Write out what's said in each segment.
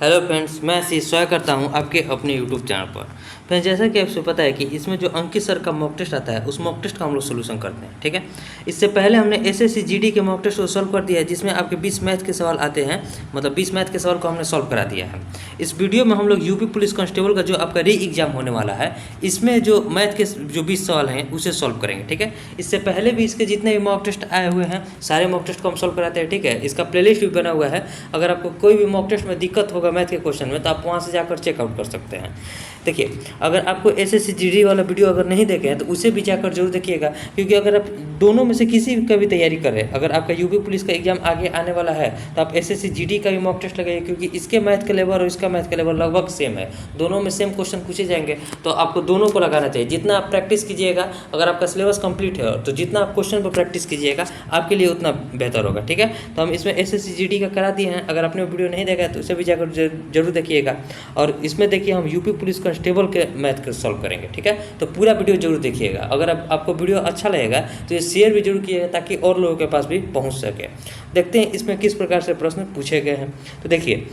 Hello friends, मैं आशीष स्वागत करता हूं आपके अपने यूट्यूब चैनल पर। फ्रेंड्स, जैसा कि आपको पता है कि इसमें जो अंकित सर का मॉक टेस्ट आता है उस मॉक टेस्ट का हम लोग सोल्यूशन करते हैं। ठीक है, इससे पहले हमने एसएससी जीडी के मॉक टेस्ट को सॉल्व कर दिया है, जिसमें आपके 20 मैथ के सवाल आते हैं। मतलब 20 मैथ के सवाल को हमने सॉल्व करा दिया है। इस वीडियो में हम लोग यूपी पुलिस कांस्टेबल का जो आपका री एग्जाम होने वाला है, इसमें जो मैथ के जो 20 सवाल हैं उसे सॉल्व करेंगे। ठीक है, इससे पहले भी इसके जितने भी मॉक टेस्ट आए हुए हैं सारे मॉक टेस्ट को हम सॉल्व कराते हैं। ठीक है, इसका प्लेलिस्ट भी बना हुआ है। अगर आपको कोई भी मॉक टेस्ट में दिक्कत होगा मैथ के क्वेश्चन में तो आप वहाँ से जाकर चेकआउट कर सकते हैं। देखिए, अगर आपको एसएससी जीडी वाला वीडियो अगर नहीं देखे हैं तो उसे भी जाकर जरूर देखिएगा, क्योंकि अगर आप दोनों में से किसी का भी तैयारी कर रहे हैं, अगर आपका यूपी पुलिस का एग्जाम आगे आने वाला है तो आप एसएससी जीडी का भी मॉक टेस्ट लगाइए, क्योंकि इसके मैथ का लेवल और इसका मैथ का लेवल लगभग सेम है। दोनों में सेम क्वेश्चन पूछे जाएंगे, तो आपको दोनों को लगाना चाहिए। जितना आप प्रैक्टिस कीजिएगा, अगर आपका सिलेबस कंप्लीट है तो जितना आप क्वेश्चन पर प्रैक्टिस कीजिएगा आपके लिए उतना बेहतर होगा। ठीक है, तो हम इसमें एसएससी जीडी का करा दिए हैं। अगर आपने वीडियो नहीं देखा है तो उसे भी जाकर जरूर देखिएगा। और इसमें देखिए, हम यूपी पुलिस कांस्टेबल के मैथ को सॉल्व करेंगे। ठीक है, तो पूरा वीडियो जरूर देखिएगा। अगर आपको वीडियो अच्छा लगेगा तो ये शेयर भी जरूर कीजिएगा, ताकि और लोगों के पास भी पहुंच सके। देखते हैं इसमें किस प्रकार से प्रश्न पूछे गए हैं। तो देखिए,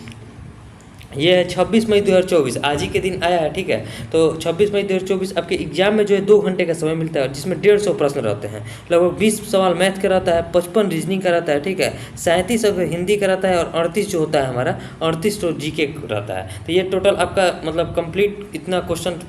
ये है 26 मई 2024, आज ही के दिन आया है। ठीक है, तो 26 मई 2024 आपके एग्जाम में जो है 2 घंटे का समय मिलता है, जिसमें 150 प्रश्न रहते हैं। लगभग 20 सवाल मैथ का रहता है, 55 रीजनिंग का रहता है। ठीक है, 37 अगर हिंदी का रहता है और 38 जो होता है हमारा 38 तो जीके रहता है। तो ये टोटल आपका मतलब कंप्लीट इतना क्वेश्चन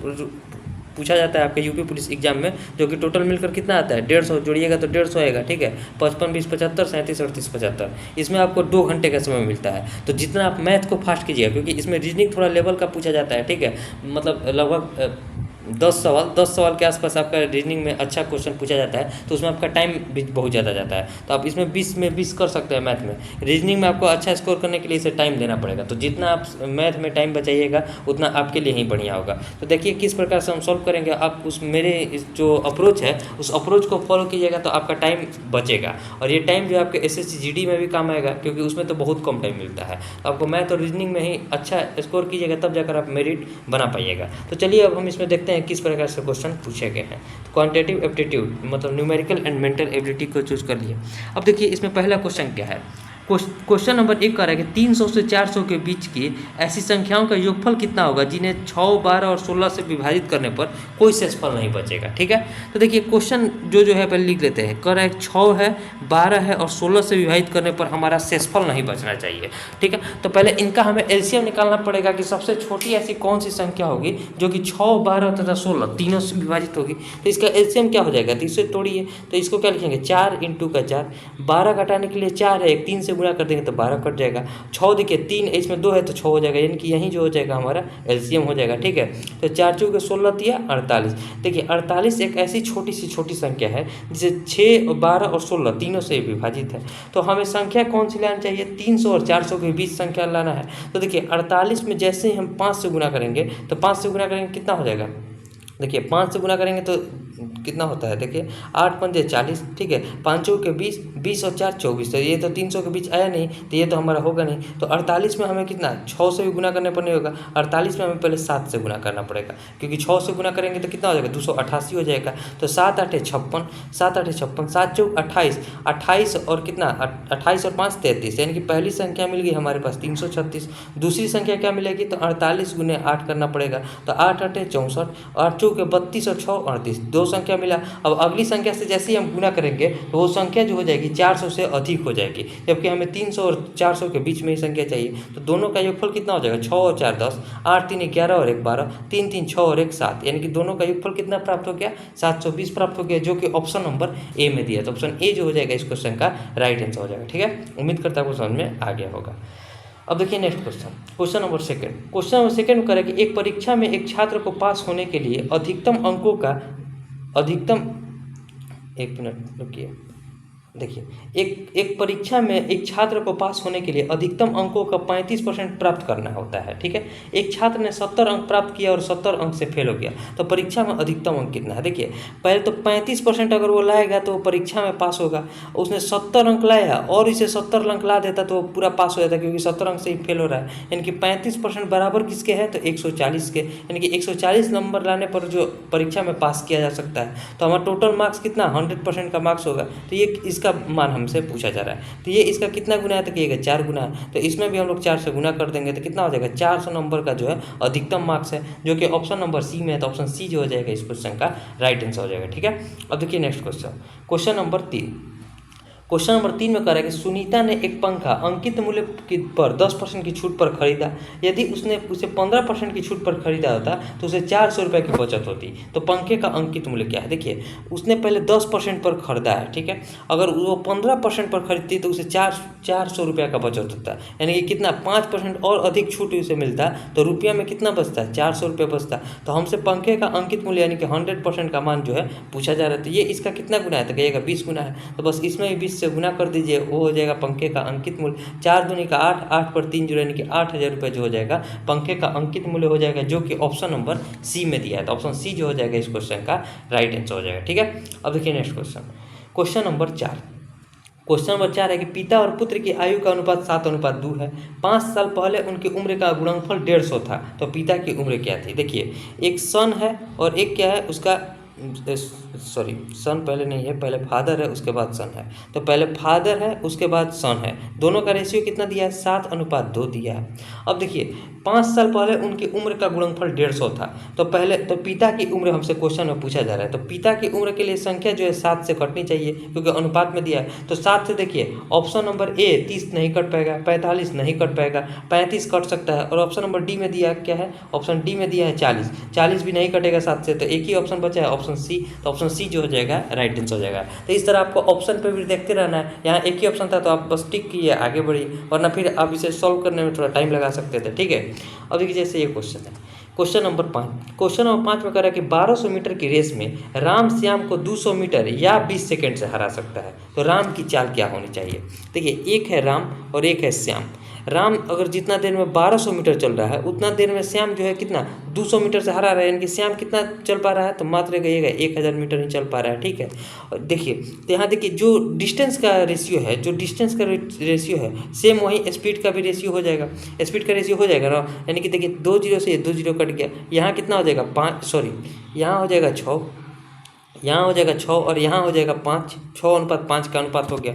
पूछा जाता है आपके यूपी पुलिस एग्जाम में, जो कि टोटल मिलकर कितना आता है 150 जोड़िएगा तो 150 आएगा। ठीक है, 55, 20, 75, 37, 38, 75, इसमें आपको 2 घंटे का समय मिलता है। तो जितना आप मैथ को फास्ट कीजिएगा, क्योंकि इसमें रीजनिंग थोड़ा लेवल का पूछा जाता है। ठीक है, मतलब लगभग 10 सवाल के आसपास आपका रीजनिंग में अच्छा क्वेश्चन पूछा जाता है, तो उसमें आपका टाइम भी बहुत ज़्यादा जाता है। तो आप इसमें 20 में 20 कर सकते हैं मैथ में। रीजनिंग में आपको अच्छा स्कोर करने के लिए इसे टाइम देना पड़ेगा, तो जितना आप मैथ में टाइम बचाइएगा उतना आपके लिए ही बढ़िया होगा। तो देखिए किस प्रकार से हम सॉल्व करेंगे। आप उस मेरे जो अप्रोच है उस अप्रोच को फॉलो कीजिएगा तो आपका टाइम बचेगा, और ये टाइम जो आपके एसएससी जीडी में भी काम आएगा, क्योंकि उसमें तो बहुत कम टाइम मिलता है। तो आपको मैथ और रीजनिंग में ही अच्छा स्कोर कीजिएगा, तब जाकर आप मेरिट बना पाइएगा। तो चलिए अब हम इसमें देखते हैं किस प्रकार से क्वेश्चन पूछे गए हैं। तो क्वांटिटेटिव एप्टीट्यूड मतलब न्यूमेरिकल एंड मेंटल एबिलिटी को चूज कर लिए। अब देखिए इसमें पहला क्वेश्चन क्या है। क्वेश्चन नंबर 1 कह रहा है कि 300 से 400 के बीच की ऐसी संख्याओं का योगफल कितना होगा जिन्हें 6, 12 और 16 से विभाजित करने पर कोई शेषफल नहीं बचेगा। ठीक है, तो देखिए क्वेश्चन जो है पहले लिख लेते हैं। कह रहा है 6 है, 12 है और 16 से विभाजित करने पर हमारा शेषफल नहीं बचना चाहिए। ठीक है, तो पहले इनका हमें एलसीएम निकालना पड़ेगा कि सबसे छोटी ऐसी कौन सी संख्या होगी जो कि 6, 12 तथा 16 तीनों से विभाजित होगी। तो इसका एलसीएम क्या हो जाएगा, तो इसे तोड़िए। तो इसको क्या लिखेंगे, 4 × 4, 12 घटाने के लिए 4 है, 3 से गुणा कर देंगे तो 12 कट जाएगा। 6 देखिए 3 इसमें 2 है तो 6 हो जाएगा, यानी कि यही जो हो जाएगा हमारा एलसीएम हो जाएगा। ठीक है, तो 4 × 4 = 16 दिया 48। देखिए 48 एक ऐसी छोटी संख्या है जिसे 6, 12 और 16 तीनों से विभाजित है। तो हमें संख्या कौन सी लानी चाहिए, 300 और 400 के बीच संख्या लाना है। तो देखिए 48 में जैसे ही हम 5 से गुणा करेंगे तो 5 से गुणा करेंगे कितना हो जाएगा। देखिए 5 से गुणा करेंगे तो कितना होता है, देखिए 8 × 5 = 40। ठीक है, 5 × 4 = 20, 20 और 4 = 24। तो ये तो 300 के बीच आया नहीं, तो ये तो हमारा होगा नहीं। तो 48 में हमें कितना 6 से भी गुना करने पर नहीं होगा। 48 में हमें पहले 7 से गुना करना पड़ेगा, क्योंकि 6 से गुना करेंगे तो कितना हो जाएगा 288 हो जाएगा। तो 7 × 8 = 56, 7 × 8 = 56, 7 × 4 = 28, 28 और कितना 28 और 5 = 33, यानी कि पहली संख्या मिल गई हमारे पास 336। दूसरी संख्या क्या मिलेगी, तो 48 × 8 करना पड़ेगा। तो 8 × 8 = 64, 8 × 4 = 32 और 6 = 38, 2 संख्या मिला। अब अगली संख्या से जैसे ही हम गुना करेंगे तो वो संख्या जो हो जाएगी 400 से अधिक हो जाएगी, जबकि हमें 300 और 400 के बीच में ही संख्या चाहिए। तो दोनों का योगफल कितना हो जाएगा, 6 और 4 10, 8 × 3 = 11 और 1 12, 3 3 6 और 1 7, यानी कि दोनों का योगफल कितना प्राप्त हो गया 720 प्राप्त हो गया, जो कि ऑप्शन नंबर ए में दिया। तो ऑप्शन ए जो हो जाएगा इस क्वेश्चन का राइट आंसर हो जाएगा। ठीक है, उम्मीद करता हूँ समझ में आ गया होगा। अब देखिए next question number 2। Question number 2 करें कि एक परीक्षा में एक छात्र को पास होने के लिए अधिकतम अंकों का एक मिनट रुकिए। देखिए एक परीक्षा में एक छात्र को पास होने के लिए अधिकतम अंकों का 35% प्राप्त करना होता है। ठीक है, एक छात्र ने 70 अंक प्राप्त किया और 70 अंक से फेल हो गया, तो परीक्षा में अधिकतम अंक कितना है। देखिए पहले तो 35% अगर वो लाएगा तो वो परीक्षा में पास होगा। उसने 70 अंक लाया और इसे 70 अंक ला देता तो वो पूरा पास हो जाता, क्योंकि 70 अंक से ही फेल हो रहा है। यानी कि 35% बराबर किसके है, तो 140 के, यानी कि 140 नंबर लाने पर जो परीक्षा में पास किया जा सकता है। तो हमारा टोटल मार्क्स कितना 100% का मार्क्स होगा। तो ये इसका मान हमसे पूछा जा रहा है। तो ये इसका कितना गुना है, तो कहिएगा 4 गुना है। तो इसमें भी हम लोग 4 से गुना कर देंगे तो कितना हो जाएगा, 400 नंबर का जो है अधिकतम मार्क्स है, जो कि ऑप्शन नंबर सी में है। तो ऑप्शन सी जो हो जाएगा इस क्वेश्चन का राइट आंसर हो जाएगा। ठीक है, अब देखिए next question, question number 3। Question number 3 में कह रहा है कि सुनीता ने एक पंखा अंकित मूल्य पर 10% की छूट पर खरीदा। यदि उसने उसे 15% की छूट पर खरीदा होता तो उसे 400 रुपये की बचत होती। तो पंखे का अंकित मूल्य क्या है, देखिए उसने पहले 10% पर खरीदा है, ठीक है। अगर वो 15% पर खरीदती तो उसे 400 रुपये का बचत होता है, यानी कि कितना 5% और अधिक छूट उसे मिलता तो रुपया में कितना बचता है, 400 रुपये बचता। तो हमसे पंखे का अंकित मूल्य यानी कि 100% का मान जो है पूछा जा रहा है। तो ये इसका कितना गुना है, तो कहिएगा 20 गुना है। तो बस इसमें भी 20 से गुना कर दीजिए, वो हो जाएगा पंखे का अंकित मूल्य 4 दूनी का 8, 8 पर 3 जोड़े यानी कि 8000 रुपये जो हो जाएगा पंखे का अंकित मूल्य हो जाएगा, जो कि ऑप्शन नंबर सी में दिया है। तो ऑप्शन सी जो हो जाएगा इस क्वेश्चन का राइट आंसर हो जाएगा। ठीक है, अब देखिए next question, question number 4। Question number 4 है कि पिता और पुत्र की आयु का अनुपात 7:2 है। 5 साल पहले उनकी उम्र का गुणनफल 150 था। तो पिता की उम्र क्या थी, देखिए एक सन है और एक क्या है उसका, सॉरी सन पहले नहीं है, पहले फादर है उसके बाद सन है। तो पहले फादर है उसके बाद सन है, दोनों का रेशियो कितना दिया है, 7:2 दिया है। अब देखिए 5 साल पहले उनकी उम्र का गुणनफल 150 था। तो पहले तो पिता की उम्र हमसे क्वेश्चन में पूछा जा रहा है। तो पिता की उम्र के लिए संख्या जो है 7 से कटनी चाहिए, क्योंकि अनुपात में दिया है। तो 7 से देखिए ऑप्शन नंबर ए 30 नहीं कट पाएगा, 45 नहीं कट पाएगा, 35 कट सकता है। और ऑप्शन नंबर डी में दिया क्या है, ऑप्शन डी में दिया है 40, 40 भी नहीं कटेगा 7 से। तो एक ही ऑप्शन बचा है ऑप्शन सी। तो ऑप्शन सी जो हो जाएगा राइट आंसर हो जाएगा। तो इस तरह आपको ऑप्शन पे भी देखते रहना है। यहाँ एक ही ऑप्शन था तो आप बस टिक किए आगे बढ़िए, वरना फिर आप इसे सॉल्व करने में थोड़ा टाइम लगा सकते थे। ठीक है, अब देखिए जैसे ये क्वेश्चन है, क्वेश्चन नंबर 5। क्वेश्चन नंबर 5 में कह रहा है कि 1200 मीटर की रेस में राम श्याम को 200 मीटर या 20 सेकंड से हरा सकता है। तो राम की चाल क्या होनी चाहिए, देखिए एक है राम और एक है श्याम। राम अगर जितना देर में 1200 मीटर चल रहा है उतना देर में श्याम जो है कितना 200 मीटर से हरा रहा है, यानी कि श्याम कितना चल पा रहा है, तो मात्र कहिएगा 1000 मीटर ही चल पा रहा है। ठीक है, और देखिए तो यहाँ देखिए जो डिस्टेंस का रेशियो है, जो डिस्टेंस का रेशियो है सेम वही स्पीड का भी रेशियो हो जाएगा, स्पीड का रेशियो हो जाएगा ना। यानी कि देखिए 2 0 से 2 0 कट गया, यहाँ कितना हो जाएगा 5, सॉरी यहाँ हो जाएगा 6, यहाँ हो जाएगा 6 और यहाँ हो जाएगा 5, 6:5 का अनुपात हो गया।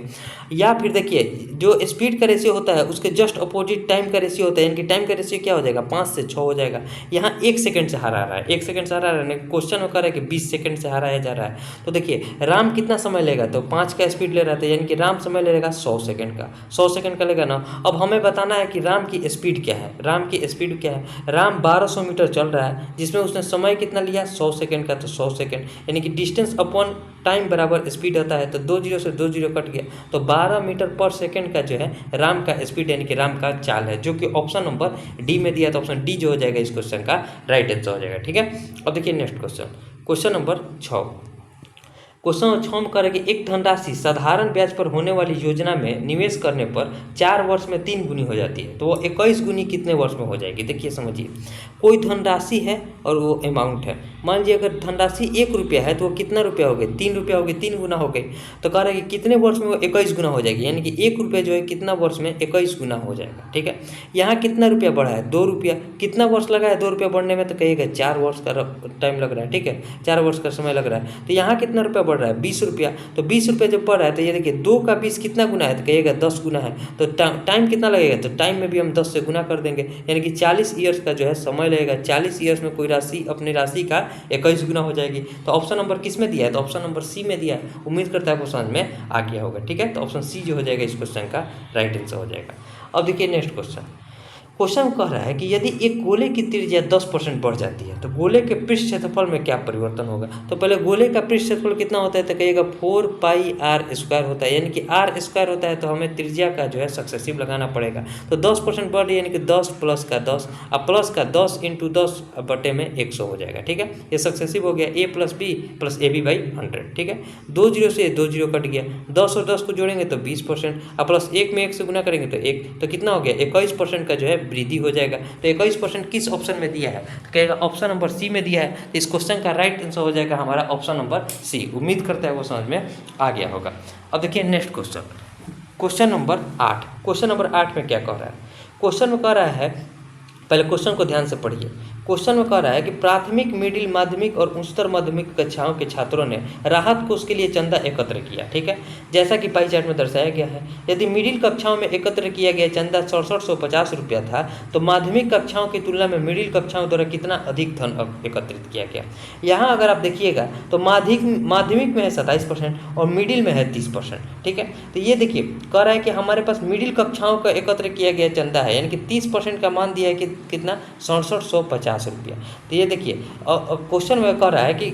या फिर देखिए जो स्पीड का रेशियो होता है उसके जस्ट अपोजिट टाइम का रेशियो होता है, यानी कि टाइम का रेशियो क्या हो जाएगा 5 से 6 हो जाएगा। यहाँ 1 सेकंड से हरा रहा है, 1 सेकंड से हरा रहा है, क्वेश्चन में कह रहा है कि 20 सेकंड से हराया जा रहा है। तो देखिए राम कितना समय लेगा, तो 5 का स्पीड ले रहा था, यानी कि राम समय लेगा 100 सेकंड का, 100 सेकंड का लेगा ना। अब हमें बताना है कि राम की स्पीड क्या है, राम की स्पीड क्या है। राम 1200 मीटर चल रहा है जिसमें उसने समय कितना लिया 100 सेकंड का, तो 100 सेकंड यानी कि डिस्टेंस अपॉन टाइम बराबर स्पीड होता है। तो 2 0 से 2 0 कट गया, तो 12 मीटर पर सेकंड का जो है राम का स्पीड यानी कि राम का चाल है, जो कि ऑप्शन नंबर डी में दिया। तो ऑप्शन डी जो हो जाएगा इस क्वेश्चन का राइट आंसर हो जाएगा। ठीक है, अब देखिए next question, question number 6। Question number 6 में कह रहा है कि एक धनराशि साधारण ब्याज पर होने वाली योजना में निवेश करने पर 4 वर्ष में 3 गुनी हो जाती है। तो वो 21 गुनी कितने वर्ष में हो जाएगी, देखिए समझिए। कोई धनराशि है और वो अमाउंट है, मान लीजिए अगर धनराशि 1 रुपया है तो वो कितना रुपया हो गए, 3 रुपया हो गए, 3 गुना हो गई। तो कह रहा है कि कितने वर्ष में वो 21 गुना हो जाएगी, यानी कि 1 रुपया जो है कितना वर्ष में 21 गुना हो जाएगा। ठीक है, यहाँ कितना रुपया बढ़ा है 2 रुपया, कितना वर्ष लगा है 2 रुपया बढ़ने में, तो कहिएगा 4 वर्ष का टाइम लग रहा है। ठीक है, 4 वर्ष का समय लग रहा है। तो यहाँ कितना रुपया बढ़ रहा है 20 रुपया, तो 20 रुपया जब बढ़ रहा है तो ये देखिए 2 का 20 कितना गुना है, तो कहिएगा 10 गुना है। तो टाइम कितना लगेगा, तो टाइम में भी हम 10 से गुना कर देंगे, यानी कि 40 ईयर्स का जो है समय लगेगा। 40 ईयर्स में कोई राशि अपनी राशि का 21 गुना हो जाएगी। तो ऑप्शन नंबर किस में दिया है, तो ऑप्शन नंबर सी में दिया है। उम्मीद करता है आपको समझ में आ गया होगा। ठीक है, तो ऑप्शन सी जो हो जाएगा इस क्वेश्चन का राइट आंसर हो जाएगा। अब देखिए नेक्स्ट क्वेश्चन, क्वेश्चन कह रहा है कि यदि एक गोले की त्रिज्या 10% बढ़ जाती है तो गोले के पृष्ठ क्षेत्रफल में क्या परिवर्तन होगा। तो पहले गोले का पृष्ठ क्षेत्रफल कितना होता है, तो कहिएगा 4πr² होता है, यानी कि r² होता है। तो हमें त्रिज्या का जो है सक्सेसिव लगाना पड़ेगा। तो 10% बढ़ रही है, यानी कि 10 + का 10 और प्लस का 10 × 10 बटे में 100 हो जाएगा। ठीक है, ये सक्सेसिव हो गया, a + b + ab/100। ठीक है, 2 0 से 2 0 कट गया, 10 और 10 को जोड़ेंगे तो 20% और प्लस 1 में 1 से गुना करेंगे तो 1, तो कितना हो गया 21% का जो है वृद्धि हो जाएगा। तो 21% किस ऑप्शन में दिया है, तो कहेगा ऑप्शन नंबर सी में दिया है। तो इस क्वेश्चन का राइट आंसर हो जाएगा हमारा ऑप्शन नंबर सी। उम्मीद करता है वो समझ में आ गया होगा। अब देखिए next question, question number 8। Question number 8 में क्या कह रहा है, क्वेश्चन में कह रहा है, पहले क्वेश्चन को ध्यान से पढ़िए। क्वेश्चन में कह रहा है कि प्राथमिक, मिडिल, माध्यमिक और उच्चतर माध्यमिक कक्षाओं के छात्रों ने राहत कोष के लिए चंदा एकत्र किया। ठीक है, जैसा कि पाई चार्ट में दर्शाया गया है। यदि मिडिल कक्षाओं में एकत्र किया गया चंदा 6750 रुपया था, तो माध्यमिक कक्षाओं की तुलना में मिडिल कक्षाओं द्वारा कितना अधिक धन एकत्रित किया गया। यहाँ अगर आप देखिएगा तो माध्यमिक में है 27% और मिडिल में है 30%। ठीक है, तो ये देखिए कह रहा है कि हमारे पास मिडिल कक्षाओं का एकत्र किया गया चंदा है, यानी कि 30% का मान दिया है कि कितना 6750 रुपया। तो ये देखिए क्वेश्चन में कह रहा है कि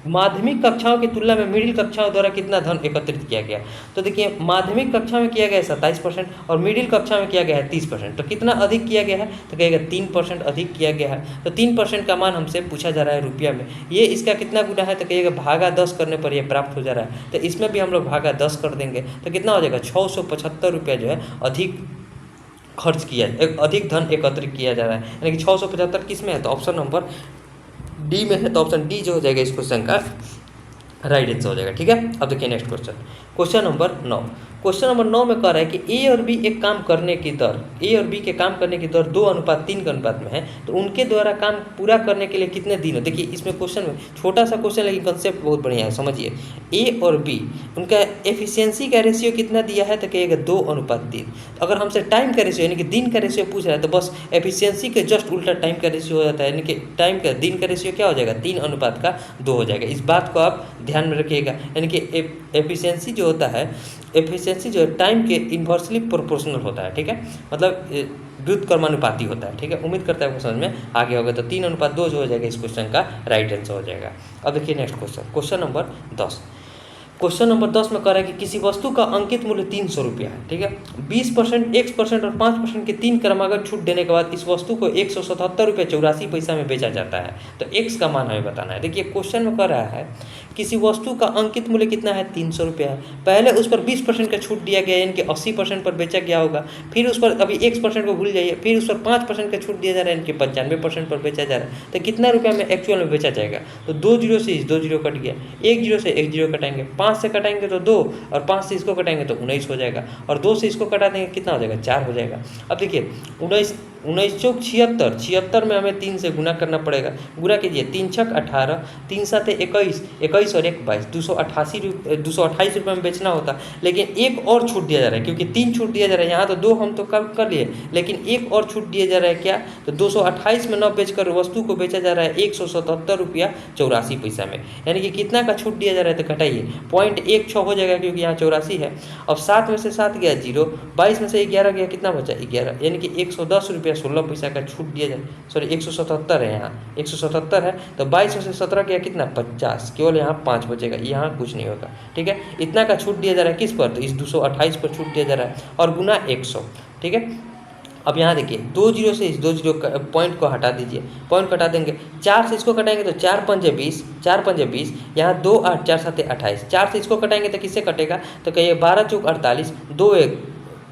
माध्यमिक कक्षाओं की तुलना में मिडिल कक्षाओं द्वारा कितना धन एकत्रित किया गया। तो देखिए माध्यमिक कक्षा में किया गया है 27% और मिडिल कक्षा में किया गया है 30%। तो कितना अधिक किया गया है, तो कहेगा 3% अधिक किया गया है। तो 3% का मान हमसे पूछा जा रहा है रुपया में। ये इसका कितना गुना है, तो कहिएगा भागा 10 करने पर यह प्राप्त हो जा रहा है। तो इसमें भी हम लोग भागा 10 कर देंगे, तो कितना हो जाएगा 675 रुपया जो है अधिक खर्च किया, अधिक धन एकत्रित किया जा रहा है। यानी कि 675 किस में है, तो ऑप्शन नंबर डी में है। तो ऑप्शन डी जो हो जाएगा इस क्वेश्चन का राइट आंसर हो जाएगा। ठीक है, अब देखिए next question, question number 9। Question number 9 में कह रहा है कि ए और बी एक काम करने की दर, ए और बी के काम करने की दर 2:3 के अनुपात में है, तो उनके द्वारा काम पूरा करने के लिए कितने दिन हो। देखिए इसमें क्वेश्चन में छोटा सा क्वेश्चन लेकिन कंसेप्ट बहुत बढ़िया है, समझिए। ए और बी उनका एफिशिएंसी का रेशियो कितना दिया है, तो कहिएगा 2:3। अगर हमसे टाइम का रेशियो यानी कि दिन का रेशियो पूछ रहा है, तो बस एफिशिएंसी के जस्ट उल्टा टाइम का रेशियो हो जाता है, यानी कि टाइम का दिन का रेशियो क्या हो जाएगा 3:2 हो जाएगा। इस बात को आप ध्यान में रखिएगा, यानी कि एफिशिएंसी जो होता है, एफिशिएंसी जो है टाइम के इन्वर्सली प्रोपोर्शनल होता है। ठीक है, मतलब व्युत्क्रमानुपाती होता है। ठीक है, उम्मीद करता है आपको समझ में आ गया होगा। तो 3:2 जो हो जाएगा इस क्वेश्चन का राइट आंसर हो जाएगा। अब देखिए next question, question number 10। Question number 10 में कह रहा है कि किसी वस्तु का अंकित मूल्य 300 रुपया है। ठीक है, 20%, X% और 5% के 3 क्रमागत छूट देने के बाद इस वस्तु को 177 रुपये 84 पैसा में बेचा जाता है। तो X का मान हमें बताना है। देखिए क्वेश्चन में कह रहा है किसी वस्तु का अंकित मूल्य कितना है 300 रुपया है। पहले उस पर 20% का छूट दिया गया, यानी कि 80% पर बेचा गया होगा। फिर उस पर अभी X% को भूल जाइए, फिर उस पर 5% का छूट दिया जा रहा है, यानी कि 95% पर बेचा जा रहा है। तो कितना रुपया में एक्चुअल में बेचा जाएगा, तो 2 जीरो से 2 जीरो कट गया, 1 जीरो से 1 जीरो कटाएंगे, 5 से कटाएंगे तो 2 और 5 से इसको कटाएंगे तो 19 हो जाएगा, और 2 से इसको कटा देंगे कितना हो जाएगा 4 हो जाएगा। अब देखिए 19 चौक 76, 76 में हमें 3 से गुना करना पड़ेगा। गुना कीजिए, 3 छक 18, 3 सात 21, 21 और 1 22, 228 रुपये में बेचना होता। लेकिन एक और छूट दिया जा रहा है, क्योंकि 3 छूट दिया जा रहा है, यहाँ तो 2 हम तो कर लिए, लेकिन एक और छूट दिया जा रहा है क्या, तो 228 में न बेचकर वस्तु को बेचा जा रहा है 177 रुपया 84 पैसा में। यानी कि कितना का छूट दिया जा रहा है, तो घटाइए 0.16 हो जाएगा, क्योंकि यहाँ 84 है। अब 7 में से 7 गया 0, 22 में से 11 गया, कितना बचा 11, यानी कि 110 रुपया 16 पैसा का छूट दिया जाए। सॉरी 177 है, यहाँ 177 है, तो 22 में से 17 गया कितना 50, केवल यहाँ 5 बचेगा, यहाँ कुछ नहीं होगा। ठीक है, इतना का छूट दिया जा रहा है किस पर, तो इस 228 पर छूट दिया जा रहा है, और गुना 100। ठीक है, अब यहाँ देखिए 2 जीरो से इस 2 जीरो पॉइंट को हटा दीजिए, पॉइंट कटा देंगे, 4 से इसको कटाएंगे तो 4 पंजे 20, 4 पंजे 20, यहाँ 2 8 4 7 28, 4 से इसको कटाएंगे तो किससे कटेगा, तो कहिए 12 चौक 48, 2 1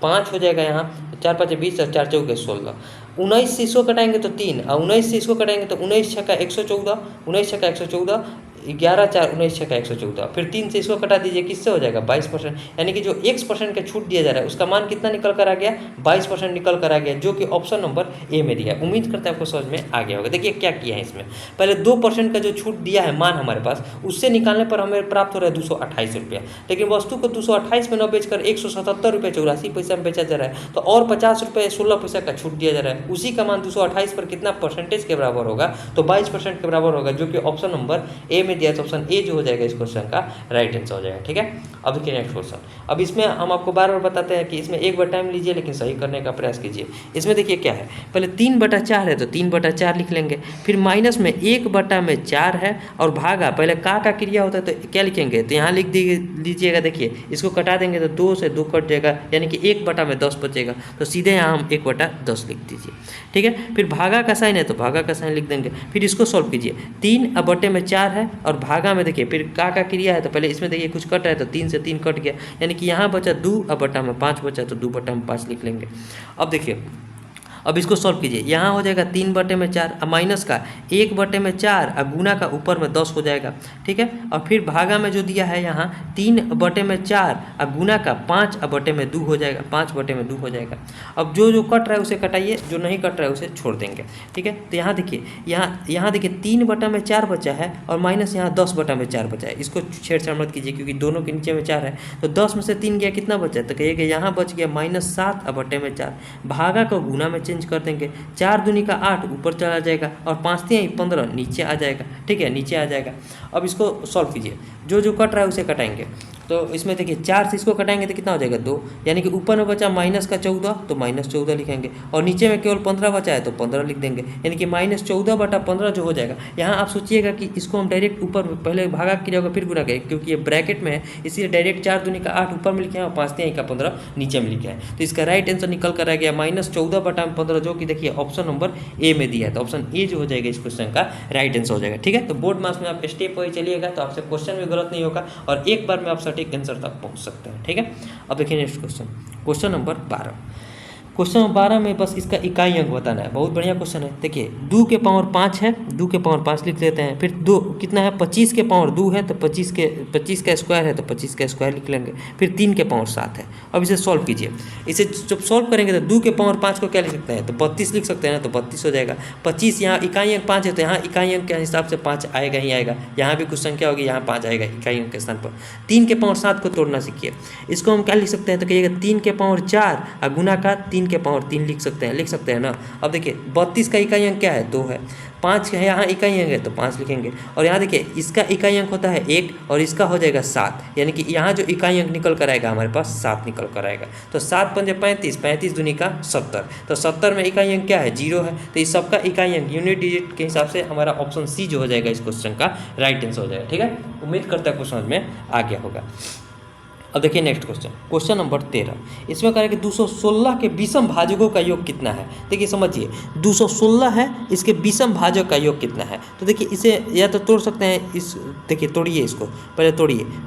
5 हो जाएगा, यहाँ 4 5 20 और 4 चौक 16, 19 से इसको कटाएंगे तो 3 और 19 से इसको कटाएंगे तो 19 छक्का 114, 19 छक्का 114, 11 4 19 छक्का 114, फिर 3 से इसको कटा दीजिए, किससे हो जाएगा 22%। यानी कि जो X% का छूट दिया जा रहा है उसका मान कितना निकल कर आ गया, 22% निकल कर आ गया, जो कि ऑप्शन नंबर ए में दिया है। उम्मीद करते हैं आपको समझ में आ गया होगा। देखिए क्या किया है इसमें, पहले 2% का जो छूट दिया है मान हमारे पास, उससे निकालने पर हमें प्राप्त हो रहा है 228 रुपया, लेकिन वस्तु को 228 में न बेचकर 177 रुपये 84 पैसा में बेचा जा रहा है, तो और 50 रुपये 16 पैसा का छूट दिया जा रहा है। उसी का मान 228 पर कितना परसेंटेज के बराबर होगा, तो 22% के बराबर होगा, जो कि ऑप्शन नंबर ए में दिया है। तो ऑप्शन ए जो हो जाएगा इस क्वेश्चन का राइट आंसर हो जाएगा। ठीक है, अब देखिए नेक्स्ट क्वेश्चन। अब इसमें हम आपको बार बार बताते हैं कि इसमें एक बार टाइम लीजिए, लेकिन सही करने का प्रयास कीजिए। इसमें देखिए क्या है, पहले 3/4 है तो 3/4 लिख लेंगे, फिर माइनस में 1/4 है, और भागा पहले का क्रिया होता है तो क्या लिखेंगे, तो यहाँ लिख लीजिएगा। देखिए इसको कटा देंगे तो 2 से 2 कट जाएगा, यानी कि 1/10 बचेगा, तो सीधे यहाँ हम 1/10 लिख दीजिए। ठीक है, फिर भागा का साइन है तो भागा का साइन लिख देंगे, फिर इसको सॉल्व कीजिए। 3/4 है और भागा में देखिए फिर का क्रिया है, तो पहले इसमें देखिए कुछ कट है तो 3 से 3 कट गया, यानी कि यहाँ बचा 2/5 बचा, तो 2/5 लिख लेंगे। अब देखिए अब इसको सॉल्व कीजिए, यहाँ हो जाएगा 3/4 अब माइनस का 1/4 और गुना का ऊपर में 10 हो जाएगा, ठीक है। और फिर भागा में जो दिया है यहाँ 3/4 और गुना का 5/2 हो जाएगा, 5/2 हो जाएगा। अब जो कट रहा है उसे कटाइए, जो नहीं कट रहा है उसे छोड़ देंगे, ठीक है। तो यहाँ देखिए, यहाँ देखिए 3/4 बचा है और माइनस यहाँ 10/4 बचा है। इसको छेड़छाड़ मत कीजिए क्योंकि दोनों के नीचे में 4 है, तो 10 में से 3 गया, कितना बचा? तो कहिएगा यहाँ बच गया -7/4। भागा को गुना में चेंज कर देंगे, 4 दूनी का 8 ऊपर चला जाएगा और 5 3 15 नीचे आ जाएगा, ठीक है, नीचे आ जाएगा। अब इसको सॉल्व कीजिए, जो कट रहा है उसे कटाएंगे। तो इसमें देखिए 4 से इसको कटाएंगे तो कितना हो जाएगा 2, यानी कि ऊपर में बचा -14 तो -14 लिखेंगे और नीचे में केवल 15 बचा है तो 15 लिख देंगे, यानी कि -14/15 जो हो जाएगा। यहाँ आप सोचिएगा कि इसको हम डायरेक्ट ऊपर पहले भागा किया होगा फिर गुना करें, क्योंकि ये ब्रैकेट में है इसलिए डायरेक्ट 4 दूनी का 8 ऊपर में लिखे हैं और 5 3 का 15 नीचे में लिखे हैं। तो इसका राइट आंसर निकल कर आ गया -14/15, जो कि देखिए ऑप्शन नंबर ए में दिया है। तो ऑप्शन ए जो हो जाएगा इस क्वेश्चन का राइट आंसर हो जाएगा, ठीक है। तो बोर्ड मार्क्स में आप स्टेप वाइज चलिएगा तो आपसे क्वेश्चन भी गलत नहीं होगा और एक बार में आप सटीक आंसर तक पहुंच सकते हैं, ठीक है। अब देखिए next question number 12। Question number 12 में बस इसका इकाई अंक बताना है। बहुत बढ़िया क्वेश्चन है। देखिए 2 के पावर 5 है, 2 के पावर 5 लिख लेते हैं। फिर 2 कितना है, 25 के पावर 2 है तो 25 का स्क्वायर है तो 25 का स्क्वायर लिख लेंगे। फिर 3 के पावर 7 है। अब इसे सॉल्व कीजिए। इसे जब सॉल्व करेंगे तो 2 के पावर 5 को क्या लिख सकते हैं, तो 32 लिख सकते हैं ना, तो 32 हो जाएगा। 25 यहाँ इकाई अंक 5 है तो यहाँ इकाई अंक के हिसाब से 5 आएगा ही आएगा। यहाँ भी कुछ संख्या होगी, यहाँ 5 आएगा इकाई अंक के स्थान पर। 3 के पावर 7 को तोड़ना सीखिए। इसको हम क्या लिख सकते हैं, तो कहिएगा 3 के पावर 4 और गुना का 3 के पावर 3 लिख सकते हैं ना। अब देखिए 32 का इकाई अंक क्या है, 2 है। 5 है यहाँ इकाई अंक है तो 5 लिखेंगे। और यहाँ देखिए इसका इकाई अंक होता है 1 और इसका हो जाएगा 7, यानी कि यहाँ जो इकाई अंक निकल कर आएगा हमारे पास 7 निकल कर आएगा। तो 7 पंजे 35, 35 दूनी का 70, तो 70 में इकाई अंक क्या है, 0 है। तो इस सबका इकाई अंक यूनिट डिजिट के हिसाब से हमारा ऑप्शन सी जो हो जाएगा इस क्वेश्चन का राइट आंसर हो जाएगा, ठीक है। उम्मीद करता है क्वेश्चन में आ गया होगा। अब देखिए नेक्स्ट क्वेश्चन नंबर 13। इसमें कह रहा है कि 216 के विषम भाजकों का योग कितना है। देखिए समझिए 216 है, इसके विषम भाजक का योग कितना है। तो देखिए इसे या तो तोड़ सकते हैं, इस देखिए तोड़िए, इसको पहले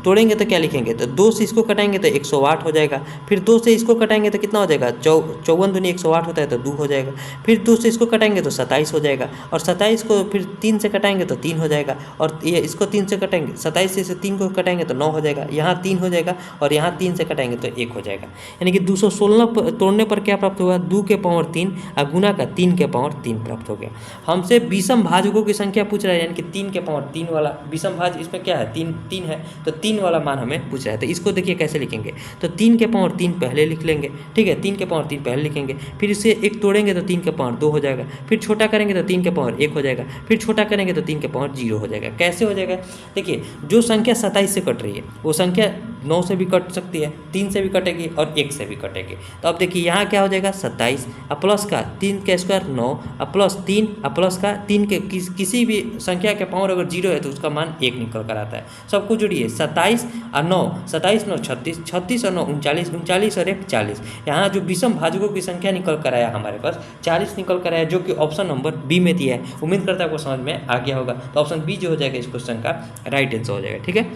तोड़ेंगे तो क्या लिखेंगे, तो 2 से इसको कटाएंगे तो 108 हो जाएगा। फिर 2 से इसको कटाएंगे तो कितना हो जाएगा, 54 दूनी 108 होता है तो 2 हो जाएगा। फिर 2 से इसको कटाएंगे तो 27 हो जाएगा और 27 को फिर 3 से कटाएंगे तो 3 हो जाएगा और ये इसको 3 से कटाएंगे, 27 से 3 को कटाएंगे तो 9 हो जाएगा। यहाँ 3 हो जाएगा और यहाँ 3 से कटाएंगे तो 1 हो जाएगा। यानी कि 216 तोड़ने पर क्या प्राप्त हुआ, 2 के पावर 3 और गुना का 3 के पावर 3 प्राप्त हो गया। हमसे विषम भाजकों की संख्या पूछ रहा है, यानी कि 3 के पावर 3 वाला विषम भाज इसमें क्या है, 3 है तो 3 वाला मान हमें पूछ रहा है। तो इसको देखिए कैसे लिखेंगे, तो 3 के पावर 3 पहले लिख लेंगे, ठीक है। 3 के पावर 3 पहले लिखेंगे, फिर इसे 1 तोड़ेंगे तो 3 के पावर 2 हो जाएगा। फिर छोटा करेंगे तो 3 के पावर 1 हो जाएगा। फिर छोटा करेंगे तो 3 के पावर 0 हो जाएगा। कैसे हो जाएगा, देखिए जो संख्या 27 से कट रही है वो संख्या 9 से भी कट सकती है, 3 से भी कटेगी और 1 से भी कटेगी। तो अब देखिए यहाँ क्या हो जाएगा, 27 प्लस का 3 का स्क्वायर 9 प्लस 3 प्लस का 3 के किसी भी संख्या के पावर अगर 0 है तो उसका मान 1 निकल कर आता है। सबको जोड़िए, 27 और 9, 27 9 36, 36 और 9 39, 39 और 1 40। यहाँ जो विषम भाजकों की संख्या निकल कर आया हमारे पास 40 निकल कर आया, जो कि ऑप्शन नंबर बी में दिया है। उम्मीद करता है आपको समझ में आ गया होगा। तो ऑप्शन बी जो हो जाएगा इस क्वेश्चन का राइट आंसर हो जाएगा, ठीक है।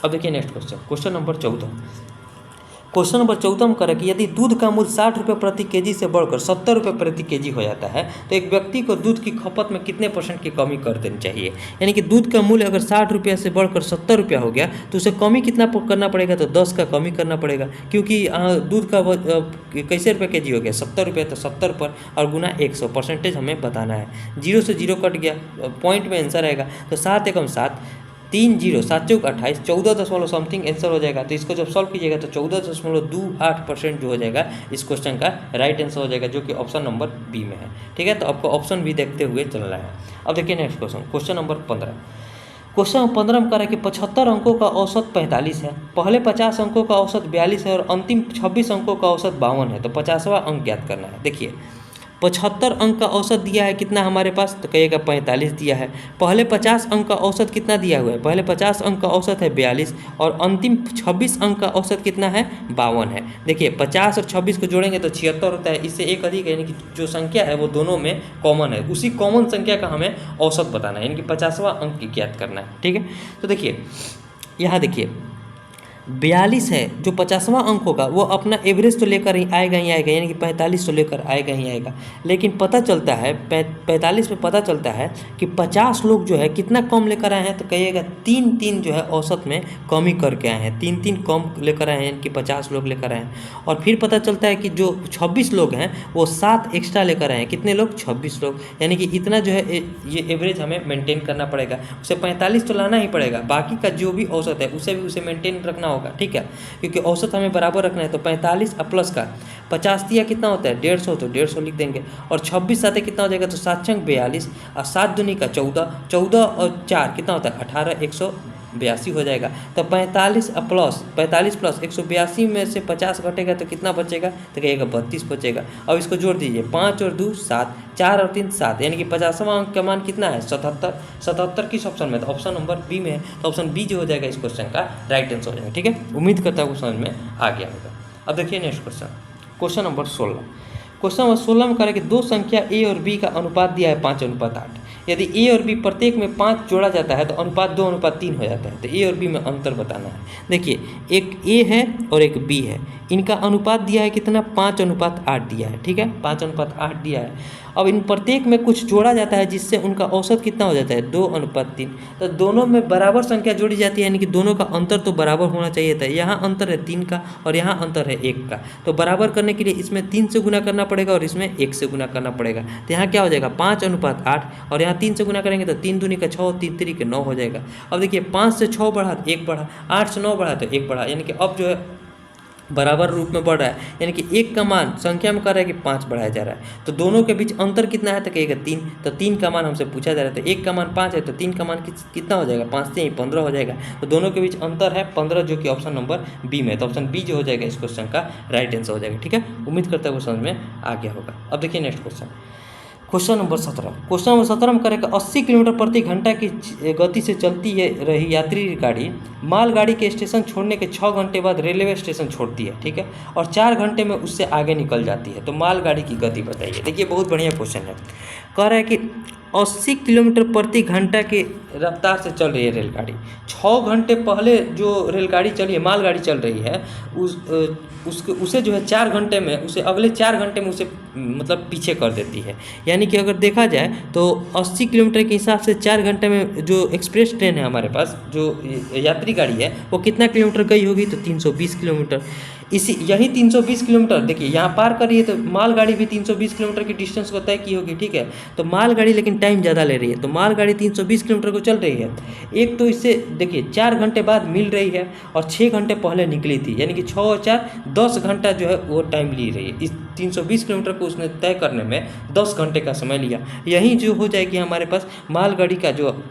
अब देखिए next question number 14। Question number 14 में करें कि यदि दूध का मूल्य 60 रुपये प्रति केजी से बढ़कर 70 रुपये प्रति केजी हो जाता है तो एक व्यक्ति को दूध की खपत में कितने % की कमी कर देनी चाहिए। यानी कि दूध का मूल्य अगर 60 रुपये से बढ़कर 70 रुपया हो गया तो उसे कमी कितना करना पड़ेगा, तो 10 का कमी करना पड़ेगा, क्योंकि दूध का कैसे रुपये केजी हो गया, 70 रुपये, तो 70 पर और गुना 100 % हमें बताना है। 0 से 0 कट गया, पॉइंट में आंसर आएगा। तो 7 एकम 7, 3 0 7 चौक 28, 14 समथिंग आंसर हो जाएगा। तो इसको जब सॉल्व कीजिएगा तो 14.28% जो हो जाएगा इस क्वेश्चन का राइट आंसर हो जाएगा, जो कि ऑप्शन नंबर बी में है, ठीक है। तो आपको ऑप्शन बी देखते हुए चलना है। अब देखिए next question number 15। Question number 15 में कह रहा है कि 75 अंकों का औसत 45 है, पहले 50 अंकों का औसत 42 है और अंतिम 26 अंकों का औसत 52 है। तो 50वां अंक ज्ञात करना है। देखिए 75 अंक का औसत दिया है कितना हमारे पास, तो कहिएगा 45 दिया है। पहले 50 अंक का औसत कितना दिया हुआ है, पहले 50 अंक का औसत है 42 और अंतिम 26 अंक का औसत कितना है, 52 है। देखिए 50 और 26 को जोड़ेंगे तो 76 होता है, इससे एक अधिक है, यानी कि जो संख्या है वो दोनों में कॉमन है। उसी कॉमन संख्या का हमें औसत बताना है, यानी कि 50वां अंक ज्ञात करना है, ठीक है। तो देखिए यहाँ देखिए 42 है, जो 50वां अंक होगा वो अपना एवरेज तो लेकर ही आएगा यानी कि 45 तो लेकर आएगा ही आएगा। लेकिन पता चलता है 45 में पता चलता है कि 50 लोग जो है कितना कम लेकर आए हैं, तो कहिएगा 3 जो है औसत में कम ही करके आए हैं, 3 कम लेकर आए हैं, यानी कि 50 लोग लेकर आए हैं। और फिर पता चलता है कि जो 26 लोग हैं वो 7 एक्स्ट्रा लेकर आए हैं। कितने लोग? 26 लोग, यानी कि इतना जो है ये एवरेज हमें मेंटेन करना पड़ेगा। उसे 45 तो लाना ही पड़ेगा, बाकी का जो भी औसत है उसे भी उसे मेंटेन रखना होगा, ठीक है, क्योंकि औसत हमें बराबर रखना है। तो 45 प्लस का 50 दिया कितना होता है? 150, तो 150 लिख देंगे। और 26 साथ कितना हो जाएगा? तो 7 छंग 42 और 7 दूनी का 14, 14 और 4 कितना होता है? 18, 182 हो जाएगा। तो 45 प्लस 182 में से 50 घटेगा तो कितना बचेगा? तो कहिएगा 32 बचेगा। अब इसको जोड़ दीजिए, 5 और 2 7, 4 और 3 7, यानी कि 50वां अंक का मान कितना है? 77। 77 किस ऑप्शन में? तो ऑप्शन नंबर बी में है। तो ऑप्शन बी जो हो जाएगा इस क्वेश्चन का राइट आंसर हो जाएगा, ठीक है। उम्मीद करता हूँ समझ में आ गया होगा। अब देखिए next question number 16। Question number 16 में कह रहा है कि दो संख्या ए और बी का अनुपात दिया है 5:8। यदि ए और बी प्रत्येक में 5 जोड़ा जाता है तो अनुपात 2:3 हो जाता है। तो ए और बी में अंतर बताना है। देखिए, एक ए है और एक बी है, इनका अनुपात दिया है कितना? 5:8 दिया है, ठीक है, 5:8 दिया है। अब इन प्रत्येक में कुछ जोड़ा जाता है जिससे उनका औसत कितना हो जाता है? 2:3। तो दोनों में बराबर संख्या जोड़ी जाती है, यानी कि दोनों का अंतर तो बराबर होना चाहिए था। यहाँ अंतर है 3 का और यहाँ अंतर है 1 का। तो बराबर करने के लिए इसमें 3 से गुना करना पड़ेगा और इसमें 1 से गुना करना पड़ेगा। तो यहाँ क्या हो जाएगा? 5:8 और यहाँ 3 से गुना करेंगे तो 3 दूनी का 6, 3 3 के 9 हो जाएगा। अब देखिए, 5 से 6 बढ़ा तो 1 बढ़ा, 8 से 9 बढ़ा तो 1 बढ़ा, यानी कि अब जो है बराबर रूप में बढ़ रहा है, यानी कि 1 का मान संख्या में कर रहा है कि 5 बढ़ाया जा रहा है। तो दोनों के बीच अंतर कितना है? तो कहेगा 3। तो 3 का मान हमसे पूछा जा रहा है, तो 1 का मान 5 है तो 3 का मान कितना हो जाएगा? 5 से 15 हो जाएगा। तो दोनों के बीच अंतर है 15, जो कि ऑप्शन नंबर बी में। तो ऑप्शन बी जो हो जाएगा इस क्वेश्चन का राइट आंसर हो जाएगा, ठीक है। उम्मीद करता है वो समझ में आ गया होगा। अब देखिए next question number 17। Question number 17 में करेगा 80 किलोमीटर प्रति घंटा की गति से चलती है रही यात्री गाड़ी मालगाड़ी के स्टेशन छोड़ने के 6 घंटे बाद रेलवे स्टेशन छोड़ती है, ठीक है, और 4 घंटे में उससे आगे निकल जाती है। तो मालगाड़ी की गति बताइए। देखिए, बहुत बढ़िया क्वेश्चन है। कह रहा है कि 80 किलोमीटर प्रति घंटा की रफ्तार से चल रही है रेलगाड़ी। 6 घंटे पहले जो रेलगाड़ी चली है, मालगाड़ी चल रही है, उसे जो है 4 घंटे में, उसे अगले 4 घंटे में उसे मतलब पीछे कर देती है। यानी कि अगर देखा जाए तो 80 किलोमीटर के हिसाब से 4 घंटे में जो एक्सप्रेस ट्रेन है हमारे पास, जो यात्री गाड़ी है, वो कितना किलोमीटर गई होगी? तो 320 किलोमीटर। यही 320 किलोमीटर देखिए यहाँ पार कर रही है, तो मालगाड़ी भी 320 किलोमीटर की डिस्टेंस को तय की होगी, ठीक है। तो मालगाड़ी लेकिन टाइम ज़्यादा ले रही है, तो मालगाड़ी 320 किलोमीटर को चल रही है। एक तो इससे देखिए 4 घंटे बाद मिल रही है और 6 घंटे पहले निकली थी, यानी कि 6 और 4 10 घंटा जो है वो टाइम ली रही है। इस 320 किलोमीटर को उसने तय करने में 10 घंटे का समय लिया। यही जो हो जाएगी हमारे पास मालगाड़ी का जो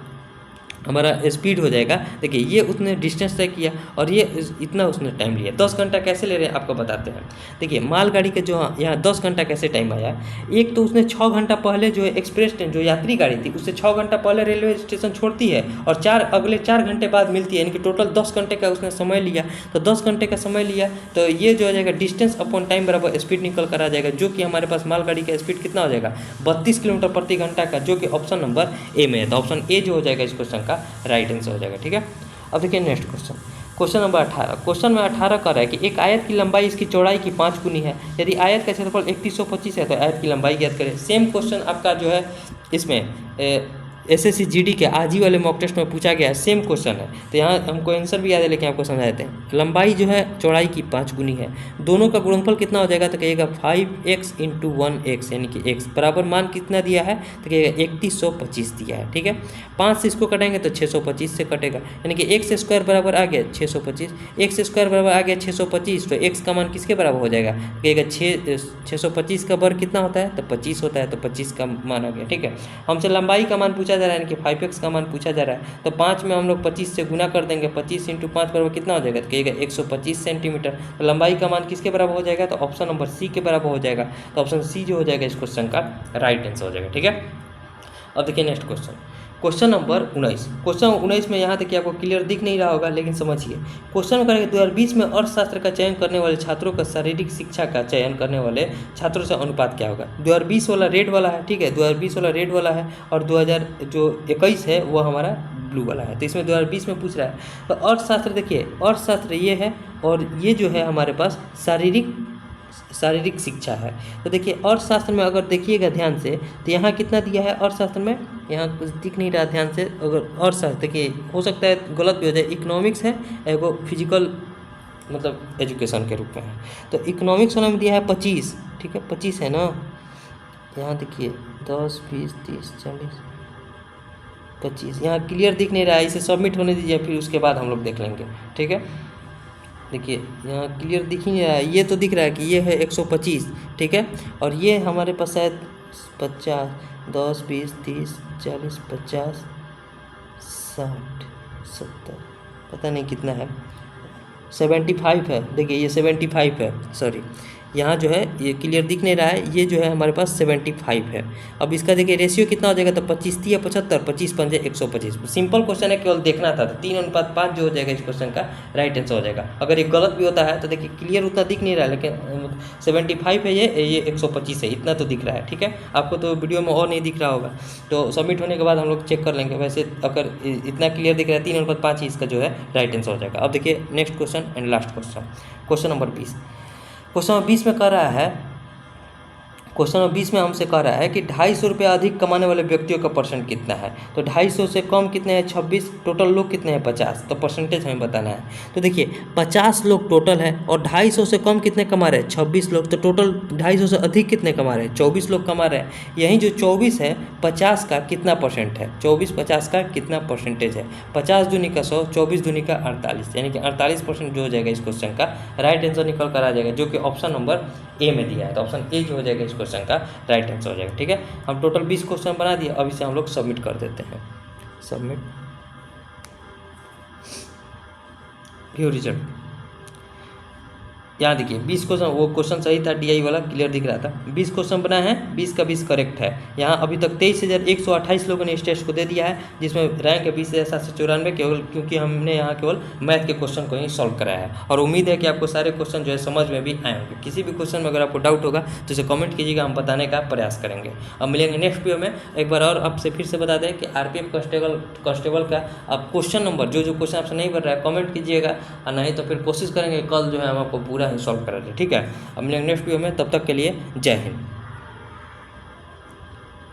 हमारा स्पीड हो जाएगा। देखिए, ये उसने डिस्टेंस तय किया और ये इतना उसने टाइम लिया। 10 घंटा कैसे ले रहे हैं आपको बताते हैं। देखिए, मालगाड़ी के जो यहाँ 10 घंटा कैसे टाइम आया, एक तो उसने 6 घंटा पहले जो है एक्सप्रेस ट्रेन जो यात्री गाड़ी थी उससे 6 घंटा पहले रेलवे स्टेशन छोड़ती है और अगले 4 घंटे बाद मिलती है, यानी कि टोटल 10 घंटे का उसने समय लिया। तो 10 घंटे का समय लिया तो ये जो हो जाएगा डिस्टेंस अपॉन टाइम बराबर स्पीड निकल कर आ जाएगा, जो कि हमारे पास मालगाड़ी का स्पीड कितना हो जाएगा? 32 किलोमीटर प्रति घंटा का, जो कि ऑप्शन नंबर ए में है। तो ऑप्शन ए जो हो जाएगा इस क्वेश्चन का राइट आंसर हो जाएगा, ठीक है। अब देखिए नेक्स्ट क्वेश्चन नंबर 18। क्वेश्चन में 18 कर रहा है कि एक आयत की लंबाई इसकी चौड़ाई की 5 गुनी है। यदि आयत का क्षेत्रफल 3125 है तो आयत की लंबाई ज्ञात करें। सेम क्वेश्चन आपका जो है इसमें SSC GD के आज ही वाले मॉक टेस्ट में पूछा गया है, सेम क्वेश्चन है। तो यहाँ हमको आंसर भी याद है, लेकिन आपको समझा देते हैं। लंबाई जो है चौड़ाई की 5 गुनी है, दोनों का गुणनफल कितना हो जाएगा? तो कहिएगा 5x × 1x, यानी कि x बराबर मान कितना दिया है? तो कहिएगा 3125 दिया है, ठीक है। 5 से इसको कटेंगे तो 625 से कटेगा, यानी कि x स्क्वायर बराबर आ गया 625, x स्क्वायर बराबर आ गया 625। तो x का मान किसके बराबर हो जाएगा? कहिएगा 625 का वर्ग कितना होता है? तो 25 होता है, तो 25 का मान आ गया, ठीक है। हमसे लंबाई का मान पूछा जा रहा है, यानी कि 5x का मान पूछा जा रहा है। तो 5 में हम लोग 25 से गुना कर देंगे, 25 × 5 बराबर कितना हो जाएगा? तो कहिएगा 125 सेंटीमीटर। तो लंबाई का मान किसके बराबर हो जाएगा? तो ऑप्शन नंबर सी के बराबर हो जाएगा। तो ऑप्शन सी जो हो जाएगा इस क्वेश्चन का राइट आंसर हो जाएगा, ठीक है। अब देखिए नेक्स्ट क्वेश्चन नंबर 19। क्वेश्चन 19 में यहाँ तक आपको क्लियर दिख नहीं रहा होगा, लेकिन समझिए। क्वेश्चन में करेंगे 2020 में अर्थशास्त्र का चयन करने वाले छात्रों का शारीरिक शिक्षा का चयन करने वाले छात्रों से अनुपात क्या होगा? 2020 वाला रेड वाला है, ठीक है, 2020 वाला रेड वाला है और 2021 है वो हमारा ब्लू वाला है। तो इसमें 2020 में पूछ रहा है। तो अर्थशास्त्र देखिए, अर्थशास्त्र ये है और ये जो है हमारे पास शारीरिक शिक्षा है। तो देखिए अर्थशास्त्र में अगर देखिएगा ध्यान से तो यहाँ कितना दिया है अर्थशास्त्र में, यहाँ कुछ दिख नहीं रहा ध्यान से। अगर अर्थशास्त्र देखिए, हो सकता है गलत भी हो जाए, इकोनॉमिक्स है एगो फिजिकल मतलब एजुकेशन के रूप में है। तो इकोनॉमिक्स वाला में दिया है 25, ठीक है 25 है ना। यहाँ देखिए 10 20 30 40 25, यहाँ क्लियर दिख नहीं रहा है, इसे सबमिट होने दीजिए, फिर उसके बाद हम लोग देख लेंगे, ठीक है। देखिए यहाँ क्लियर दिख ही नहीं रहा है, ये तो दिख रहा है कि ये है 125, ठीक है। और ये हमारे पास शायद 50 10 20 30 40 50 60 70 पता नहीं कितना है, 75 है। देखिए ये 75 है, सॉरी यहाँ जो है ये क्लियर दिख नहीं रहा है, ये जो है हमारे पास 75 है। अब इसका देखिए रेशियो कितना हो जाएगा, तो 25 3 75, 25 5 125। सिंपल क्वेश्चन है, केवल देखना था। तो 3:5 जो हो जाएगा इस क्वेश्चन का राइट आंसर हो जाएगा। अगर ये गलत भी होता है तो देखिए क्लियर उतना दिख नहीं रहा है, लेकिन 75 है, ये 125 है, इतना तो दिख रहा है, ठीक है। आपको तो वीडियो में और नहीं दिख रहा होगा, तो सबमिट होने के बाद हम लोग चेक कर लेंगे। वैसे अगर इतना क्लियर दिख रहा है 3:5 ही इसका जो है राइट आंसर हो जाएगा। अब देखिए next question and last question, question number 20। Question number 20 में कह रहा है, क्वेश्चन नंबर 20 में हमसे कह रहा है कि 250 रुपये अधिक कमाने वाले व्यक्तियों का परसेंट कितना है। तो 250 से कम कितने हैं 26, टोटल लोग कितने हैं 50, तो परसेंटेज हमें बताना है। तो देखिए 50 लोग टोटल है और 250 से कम कितने कमा रहे हैं 26 लोग, तो टोटल 250 से अधिक कितने कमा रहे हैं 24 लोग कमा रहे हैं। यही जो 24 है 50 का कितना परसेंट है, 24 50 का कितना परसेंटेज है, 50 दूनी का 100, 24 दूनी का 48, यानी कि 48% जो हो जाएगा इस क्वेश्चन का राइट आंसर निकल कर आ जाएगा, जो कि ऑप्शन नंबर ए में दिया है। तो ऑप्शन ए जो हो जाएगा इस क्वेश्चन का राइट आंसर हो जाएगा, ठीक है। हम टोटल 20 क्वेश्चन बना दिए, अब इसे हम लोग सबमिट कर देते हैं। Submit, view result. यहाँ देखिए 20 क्वेश्चन, वो क्वेश्चन सही था, डीआई वाला क्लियर दिख रहा था। 20 क्वेश्चन बना है, 20 का 20 करेक्ट है। यहाँ अभी तक 23,128 लोगों ने इस टेस्ट को दे दिया है, जिसमें रैंक है 20,794 केवल, क्योंकि हमने यहाँ केवल मैथ के क्वेश्चन को ही सॉल्व कराया है। और उम्मीद है कि आपको सारे क्वेश्चन जो है समझ में भी आए होंगे। किसी भी क्वेश्चन में अगर आपको डाउट होगा तो इसे कमेंट कीजिएगा, हम बताने का प्रयास करेंगे। अब मिलेंगे नेक्स्ट वीडियो में। एक बार और आपसे फिर से बता दें कि आरपीएफ कांस्टेबल का आप क्वेश्चन नंबर जो क्वेश्चन आपसे नहीं बन रहा है कमेंट कीजिएगा, और नहीं तो फिर कोशिश करेंगे कल जो है हम आपको पूरा ही सॉल्व करा दें, ठीक है। अब मिलेंगे नेक्स्ट वीडियो में, तब तक के लिए जय हिंद।